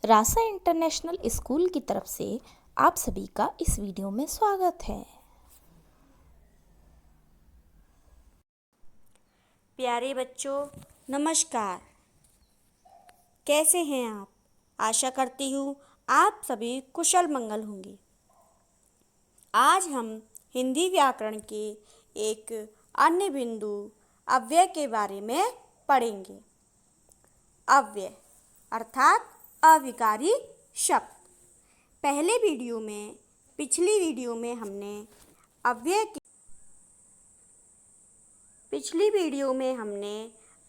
रासा international school की तरफ से आप सभी का इस वीडियो में स्वागत है। प्यारे बच्चों, नमस्कार। कैसे हैं आप? आशा करती हूँ आप सभी कुशल मंगल होंगे। आज हम हिंदी व्याकरण के एक अन्य बिंदु अव्यय के बारे में पढ़ेंगे। अव्यय अर्थात अविकारी शब्द। पिछली वीडियो में हमने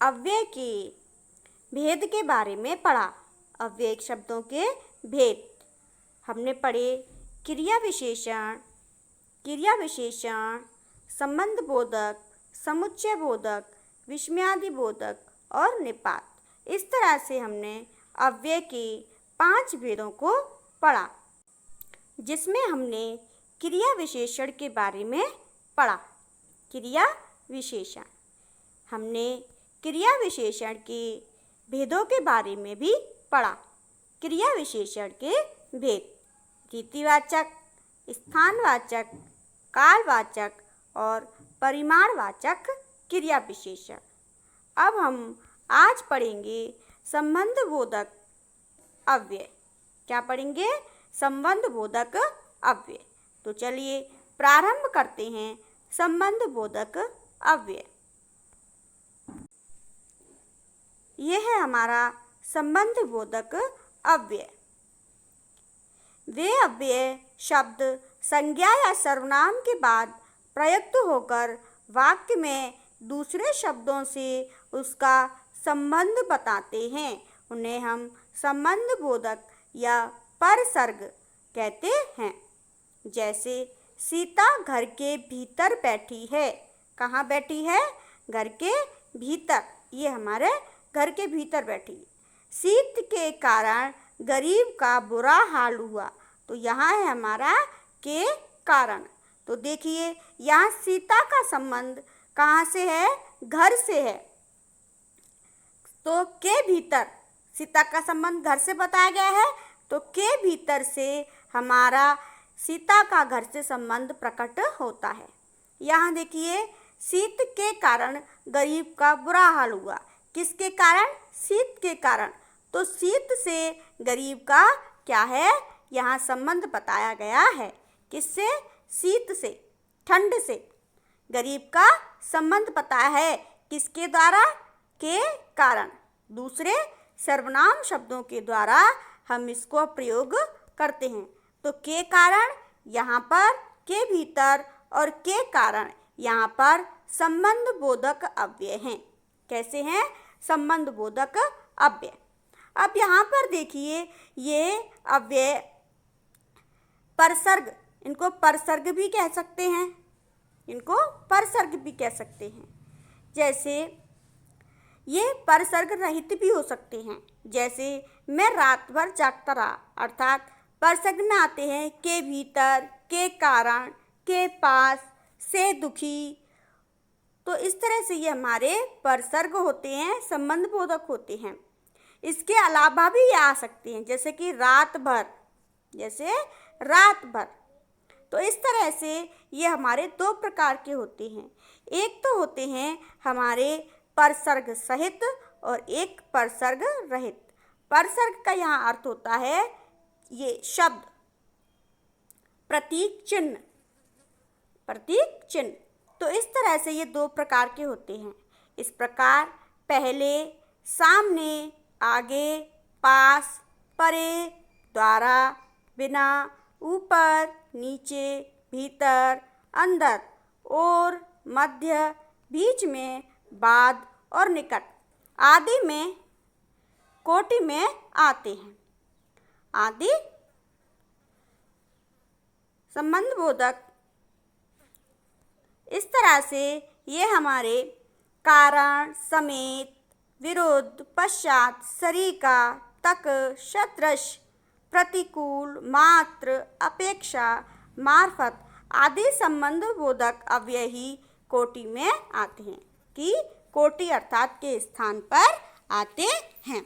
अव्यय के भेद के बारे में पढ़ा। अव्यय शब्दों के भेद हमने पढ़े। क्रिया विशेषण, संबंध बोधक, समुच्चय बोधक, विस्मयादि बोधक और निपात। इस तरह से हमने अव्यय के 5 भेदों को पढ़ा, जिसमें हमने क्रिया विशेषण के बारे में पढ़ा। हमने क्रिया विशेषण के भेदों के बारे में भी पढ़ा। क्रिया विशेषण के भेद: रीतिवाचक, स्थानवाचक, कालवाचक और परिमाणवाचक क्रिया विशेषण। अब हम आज पढ़ेंगे संबंध बोधक अव्यय। क्या पढ़ेंगे? संबंध बोधक अव्यय। तो चलिए प्रारंभ करते हैं संबंध बोधक अव्यय। यह है हमारा संबंध बोधक अव्यय। वे अव्यय शब्द संज्ञा या सर्वनाम के बाद प्रयुक्त होकर वाक्य में दूसरे शब्दों से उसका संबंध बताते हैं। उन्हें हम संबंध बोधक या परसर्ग कहते हैं। जैसे सीता घर के भीतर बैठी है। कहाँ बैठी है? घर के भीतर। ये हमारे घर के भीतर बैठी। शीत के कारण गरीब का बुरा हाल हुआ। तो यहाँ है हमारा के कारण। तो देखिए यहाँ सीता का संबंध कहाँ से है? घर से है। तो के भीतर सीता का संबंध घर से बताया गया है, तो के भीतर से हमारा सीता का घर से संबंध प्रकट होता है। यहाँ देखिए शीत के कारण गरीब का बुरा हाल हुआ। किसके कारण? शीत के कारण। तो शीत से गरीब का क्या है? यहाँ संबंध बताया गया है। किससे? शीत से, ठंड से गरीब का संबंध बताया है। किसके द्वारा? के कारण। दूसरे सर्वनाम शब्दों के द्वारा हम इसको प्रयोग करते हैं। तो के कारण यहाँ पर के भीतर और के कारण यहाँ पर संबंध बोधक अव्यय हैं। कैसे हैं? संबंध बोधक अव्यय। अब यहाँ पर देखिए ये अव्यय परसर्ग, इनको परसर्ग भी कह सकते हैं। जैसे ये परसर्ग रहित भी हो सकते हैं। जैसे मैं रात भर जागता रहा, अर्थात परसर्ग में आते हैं के भीतर, के कारण, के पास, से दुखी। तो इस तरह से ये हमारे परसर्ग होते हैं, संबंध बोधक होते हैं। इसके अलावा भी ये आ सकते हैं, जैसे कि रात भर। तो इस तरह से ये हमारे 2 प्रकार के होते हैं। एक तो होते हैं हमारे परसर्ग सहित और एक परसर्ग रहित। परसर्ग का यहाँ अर्थ होता है ये शब्द, प्रतीक चिन्ह। तो इस तरह से ये 2 प्रकार के होते हैं। इस प्रकार पहले, सामने, आगे, पास, परे, द्वारा, बिना, ऊपर, नीचे, भीतर, अंदर, और, मध्य, बीच में, बाद और निकट आदि में कोटि में आते हैं। आदि संबंध बोधक। इस तरह से ये हमारे कारण, समेत, विरुद्ध, पश्चात, सरीका, तक, सदृश, प्रतिकूल, मात्र, अपेक्षा, मार्फत आदि संबंध बोधक अव्यय ही कोटि में आते हैं। कि कोटि अर्थात के स्थान पर आते हैं।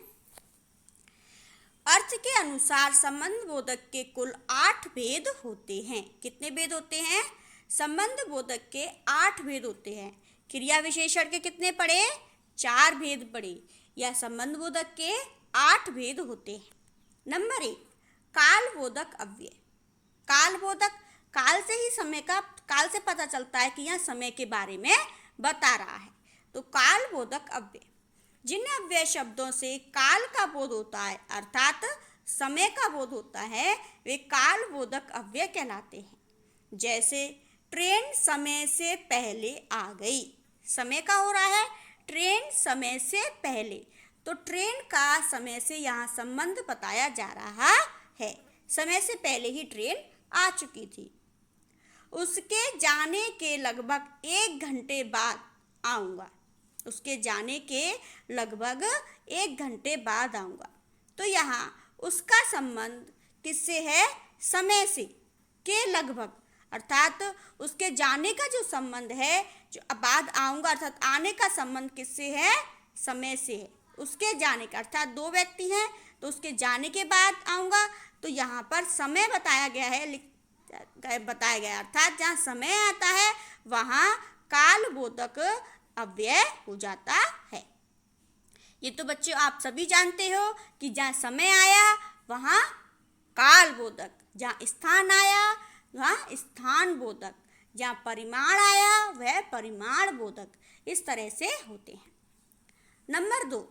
अर्थ अर्थ के अनुसार संबंध बोधक के कुल 8 भेद होते हैं। कितने भेद होते हैं? संबंध बोधक के 8 भेद होते हैं। क्रिया विशेषण के कितने पढ़े? 4 भेद पढ़े। यह संबंध बोधक के 8 भेद होते हैं। नंबर 1, काल बोधक अव्यय। काल बोधक, काल से ही समय का, काल से पता चलता है कि यह समय के बारे में बता रहा है। तो काल बोधक अव्यय, जिन अव्यय शब्दों से काल का बोध होता है अर्थात समय का बोध होता है, वे काल बोधक अव्यय कहलाते हैं। जैसे ट्रेन समय से पहले आ गई। समय का हो रहा है ट्रेन समय से पहले, तो ट्रेन का समय से यहाँ संबंध बताया जा रहा है। समय से पहले ही ट्रेन आ चुकी थी। उसके जाने के लगभग 1 घंटे बाद आऊँगा। उसके जाने के लगभग 1 घंटे बाद आऊँगा। तो यहाँ उसका संबंध किससे है? समय से, के लगभग, अर्थात उसके जाने का जो संबंध है, जो बाद आऊँगा अर्थात आने का संबंध किससे है? समय से है। उसके जाने का अर्थात 2 व्यक्ति हैं, तो उसके जाने के बाद आऊँगा, तो यहाँ पर समय बताया गया है, बताया गया अर्थात जहाँ समय आता है वहाँ काल बोधक अव्यय हो जाता है। ये तो बच्चों आप सभी जानते हो कि जहाँ समय आया वहाँ काल बोधक, जहाँ स्थान आया वहाँ स्थान बोधक, जहाँ परिमाण आया वह परिमाण बोधक, इस तरह से होते हैं। नंबर 2,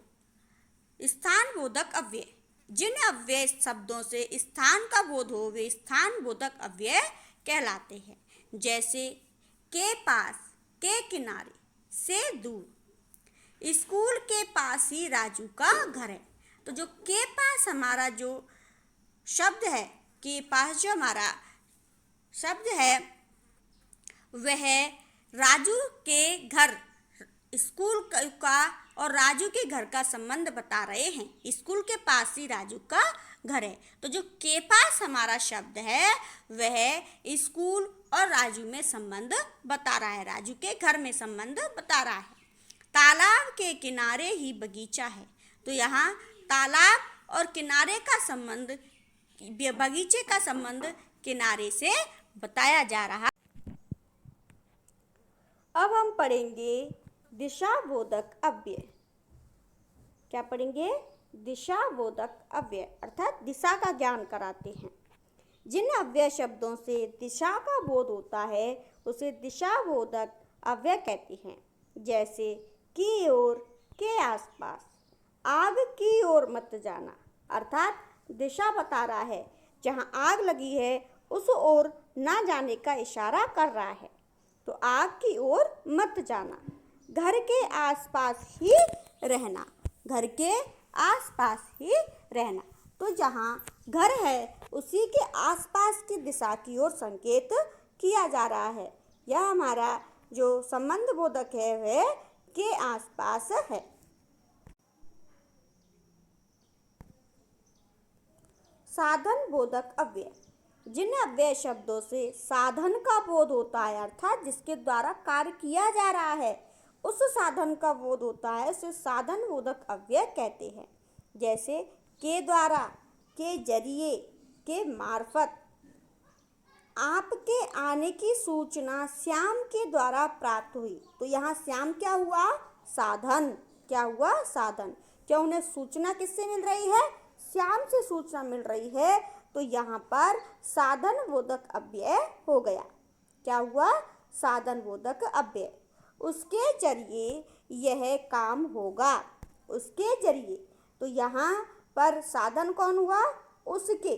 स्थान बोधक अव्यय। जिन अव्यय शब्दों से स्थान का बोध हो वे स्थान बोधक अव्यय कहलाते हैं। जैसे के पास, के किनारे, से दूर। स्कूल के पास ही राजू का घर है। तो जो के पास हमारा जो शब्द है, के पास जो हमारा शब्द है वह राजू के घर, स्कूल का और राजू के घर का संबंध बता रहे हैं। स्कूल के पास ही राजू का घर है। तो जो के पास हमारा शब्द है वह स्कूल और राजू में संबंध बता रहा है, राजू के घर में संबंध बता रहा है। तालाब के किनारे ही बगीचा है। तो यहाँ तालाब और किनारे का संबंध, बगीचे का संबंध किनारे से बताया जा रहा है। अब हम पढ़ेंगे दिशा बोधक अव्यय। क्या पढ़ेंगे? दिशा बोधक अव्यय, अर्थात दिशा का ज्ञान कराते हैं। जिन अव्यय शब्दों से दिशा का बोध होता है उसे दिशा बोधक अव्यय कहते हैं। जैसे की ओर, के आसपास। आग की ओर मत जाना, अर्थात दिशा बता रहा है, जहाँ आग लगी है उस ओर ना जाने का इशारा कर रहा है। तो आग की ओर मत जाना। घर के आसपास ही रहना, घर के आसपास ही रहना। तो जहाँ घर है उसी के आसपास की दिशा की ओर संकेत किया जा रहा है। यह हमारा जो संबंध बोधक है वह के आसपास है। साधन बोधक अव्यय। जिन अव्यय शब्दों से साधन का बोध होता है अर्थात जिसके द्वारा कार्य किया जा रहा है उस साधन का बोध होता है उसे साधन बोधक अव्यय कहते हैं। जैसे के द्वारा, के जरिए, के मार्फत। आपके आने की सूचना श्याम के द्वारा प्राप्त हुई। तो यहाँ श्याम क्या हुआ? साधन। क्या हुआ? साधन। क्या उन्हें सूचना किससे मिल रही है? श्याम से सूचना मिल रही है। तो यहाँ पर साधन बोधक अव्यय हो गया। क्या हुआ? साधन बोधक अव्यय। उसके जरिए यह काम होगा। उसके जरिए, तो यहाँ पर साधन कौन हुआ? उसके।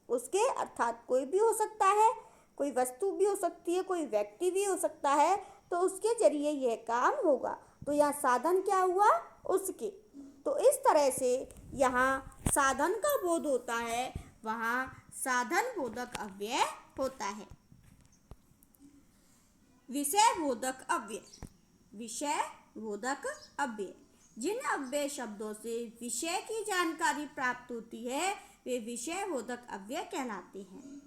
उसके अर्थात कोई भी हो सकता है, कोई वस्तु भी हो सकती है, कोई व्यक्ति भी हो सकता है। तो उसके जरिए यह काम होगा। तो यहाँ साधन क्या हुआ? उसके। तो इस तरह से यहाँ साधन का बोध होता है, वहाँ साधन बोधक अव्यय होता है। विषय बोधक अव्यय। विषय बोधक अव्यय। जिन अव्यय शब्दों से विषय की जानकारी प्राप्त होती है वे विषय बोधक अव्यय कहलाते हैं।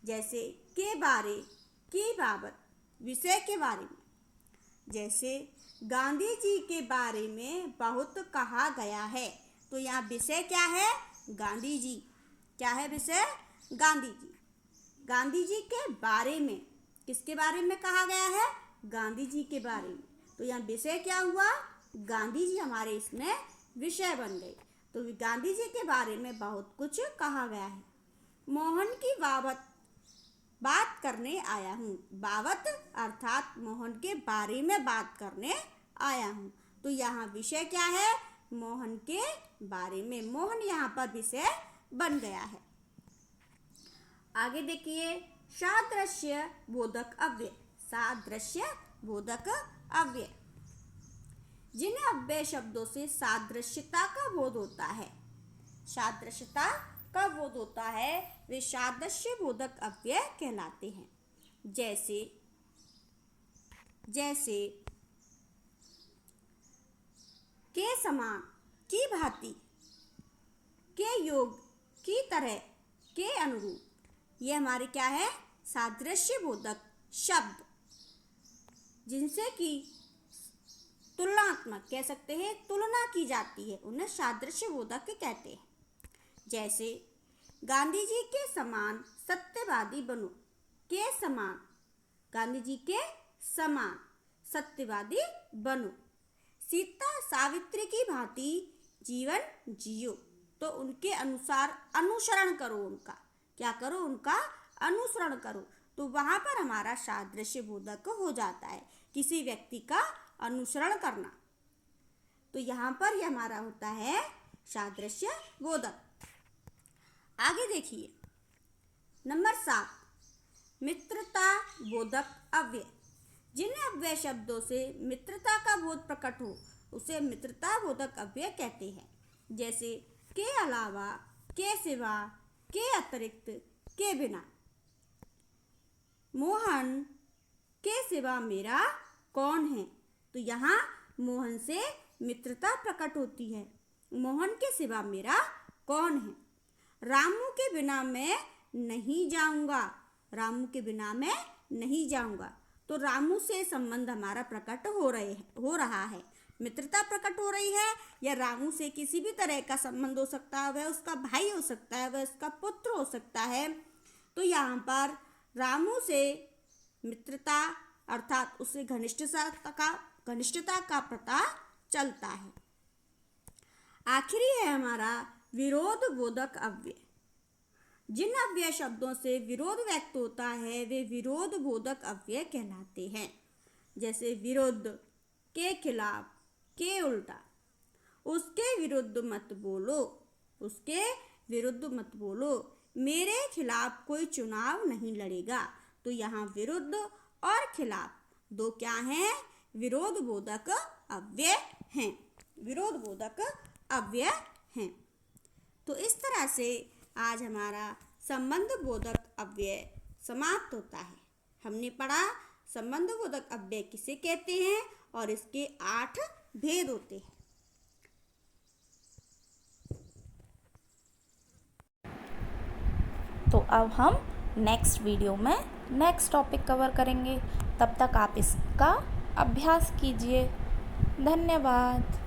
जैसे के बारे, की बाबत, विषय के बारे में। जैसे गांधी जी के बारे में बहुत कहा गया है। तो यहाँ विषय क्या है? गांधी जी। क्या है विषय? गांधी जी। गांधी जी के बारे में, किसके बारे में कहा गया है? गांधी जी के बारे में। तो यहाँ विषय क्या हुआ? गांधी जी हमारे इसमें विषय बन गए। तो गांधी जी के बारे में बहुत कुछ कहा गया है। मोहन की बात करने आया हूँ। बाबत अर्थात मोहन के बारे में बात करने आया हूँ। तो यहाँ विषय क्या है? मोहन के बारे में। मोहन यहाँ पर विषय बन गया है। आगे देखिए, सादृश्य बोधक अव्यय। सादृश्य बोधक अव्यय। जिन अव्यय शब्दों से सादृश्यता का बोध होता है, सादृश्यता का बोध होता है, वे सादृश्य बोधक अव्यय कहलाते हैं। जैसे के समान, की भांति, के योग, की तरह, के अनुरूप, ये हमारे क्या है? सादृश्य बोधक शब्द, जिनसे कि तुलनात्मक कह सकते हैं, तुलना की जाती है, उन्हें सादृश्य बोधक कहते हैं। जैसे गांधी जी के समान सत्यवादी बनो। के समान, गांधी जी के समान सत्यवादी बनो। सीता सावित्री की भांति जीवन जियो। तो उनके अनुसार अनुसरण करो, उनका क्या करो? उनका अनुसरण करो। तो वहाँ पर हमारा सादृश्य बोधक हो जाता है, किसी व्यक्ति का अनुसरण करना। तो यहाँ पर यह हमारा होता है सादृश्य बोधक। आगे देखिए, नंबर 7, मित्रता बोधक अव्यय। जिन अव्यय शब्दों से मित्रता का बोध प्रकट हो, उसे मित्रता बोधक अव्यय कहते हैं। जैसे के अलावा, के सिवा, के अतिरिक्त, के बिना। मोहन के सिवा मेरा कौन है? तो यहाँ मोहन से मित्रता प्रकट होती है। मोहन के सिवा मेरा कौन है? रामू के बिना मैं नहीं जाऊंगा। रामू के बिना मैं नहीं जाऊंगा। तो रामू से संबंध हमारा प्रकट हो रहा है, मित्रता प्रकट हो रही है। या रामू से किसी भी तरह का संबंध हो सकता है, वह उसका भाई हो सकता है, वह उसका पुत्र हो सकता है। तो यहाँ पर रामू से मित्रता अर्थात उससे घनिष्ठता का पता चलता है। आखिरी है हमारा विरोध बोधक अव्यय। जिन अव्यय शब्दों से विरोध व्यक्त होता है, वे विरोध बोधक अव्यय कहलाते हैं। जैसे विरुद्ध, के खिलाफ, के उल्टा। उसके विरुद्ध मत बोलो। उसके विरुद्ध मत बोलो। मेरे खिलाफ कोई चुनाव नहीं लड़ेगा। तो यहाँ विरुद्ध और खिलाफ दो क्या हैं? विरोध बोधक अव्यय हैं। विरोध बोधक अव्यय हैं। तो इस तरह से आज हमारा संबंध बोधक अव्यय समाप्त होता है। हमने पढ़ा संबंध बोधक अव्यय किसे कहते हैं और इसके 8 भेद होते हैं। तो अब हम नेक्स्ट वीडियो में नेक्स्ट टॉपिक कवर करेंगे। तब तक आप इसका अभ्यास कीजिए। धन्यवाद।